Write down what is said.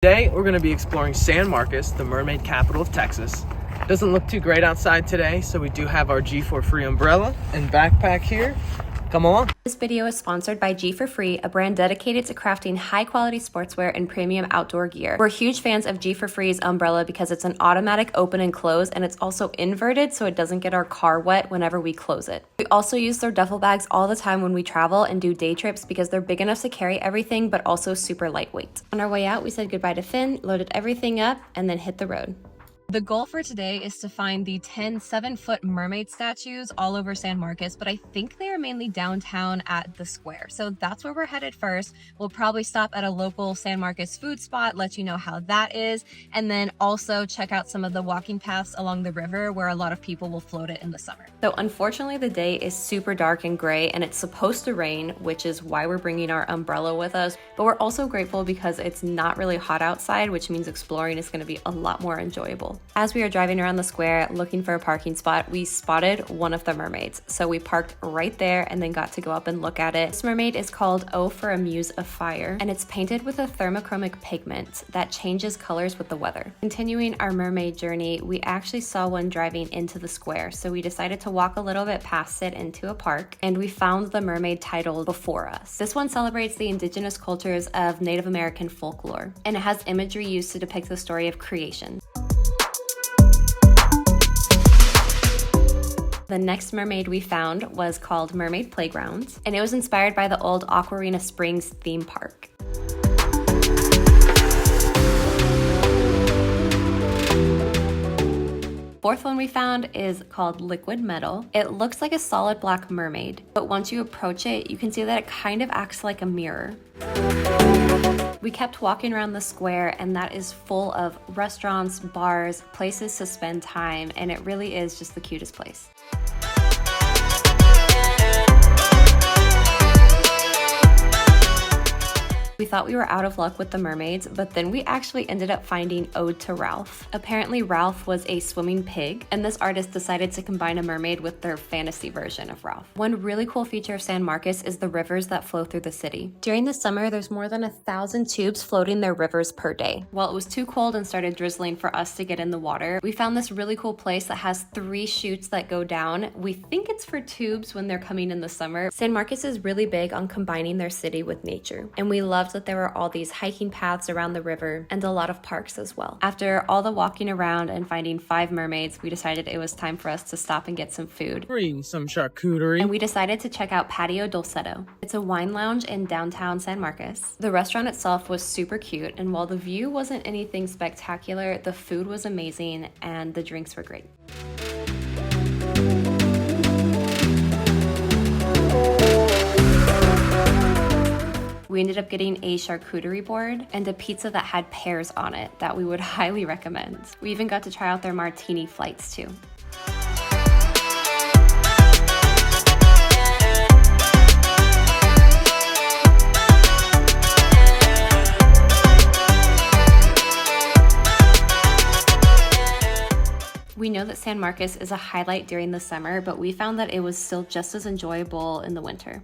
Today, we're going to be exploring San Marcos, the mermaid capital of Texas. Doesn't look too great outside today, so we do have our G4Free umbrella and backpack here. Come along. This video is sponsored by G4Free, a brand dedicated to crafting high-quality sportswear and premium outdoor gear. We're huge fans of G4Free's umbrella because it's an automatic open and close, and it's also inverted so it doesn't get our car wet whenever we close it. We also use their duffel bags all the time when we travel and do day trips because they're big enough to carry everything, but also super lightweight. On our way out, we said goodbye to Finn, loaded everything up, and then hit the road. The goal for today is to find the 10 7-foot mermaid statues all over San Marcos, but I think they are mainly downtown at the square. So that's where we're headed first. We'll probably stop at a local San Marcos food spot, let you know how that is, and then also check out some of the walking paths along the river where a lot of people will float it in the summer. So unfortunately, the day is super dark and gray and it's supposed to rain, which is why we're bringing our umbrella with us. But we're also grateful because it's not really hot outside, which means exploring is going to be a lot more enjoyable. As we were driving around the square looking for a parking spot, we spotted one of the mermaids. So we parked right there and then got to go up and look at it. This mermaid is called O for a Muse of Fire, and it's painted with a thermochromic pigment that changes colors with the weather. Continuing our mermaid journey, we actually saw one driving into the square. So we decided to walk a little bit past it into a park, and we found the mermaid titled Before Us. This one celebrates the indigenous cultures of Native American folklore, and it has imagery used to depict the story of creation. The next mermaid we found was called Mermaid Playground, and it was inspired by the old Aquarina Springs theme park. Fourth one we found is called Liquid Metal. It looks like a solid black mermaid, but once you approach it, you can see that it kind of acts like a mirror. We kept walking around the square, and that is full of restaurants, bars, places to spend time, and it really is just the cutest place. We thought we were out of luck with the mermaids, but then we actually ended up finding Ode to Ralph. Apparently Ralph was a swimming pig, and this artist decided to combine a mermaid with their fantasy version of Ralph. One really cool feature of San Marcos is the rivers that flow through the city. During the summer, there's more than 1,000 tubes floating their rivers per day. While it was too cold and started drizzling for us to get in the water, we found this really cool place that has 3 chutes that go down. We think it's for tubes when they're coming in the summer. San Marcos is really big on combining their city with nature, and we loved that there were all these hiking paths around the river and a lot of parks as well. After all the walking around and finding 5 mermaids, we decided it was time for us to stop and get some food. We're eating some charcuterie. And we decided to check out Patio Dulcetto. It's a wine lounge in downtown San Marcos. The restaurant itself was super cute, and while the view wasn't anything spectacular, the food was amazing and the drinks were great. We ended up getting a charcuterie board and a pizza that had pears on it that we would highly recommend. We even got to try out their martini flights too. We know that San Marcos is a highlight during the summer, but we found that it was still just as enjoyable in the winter.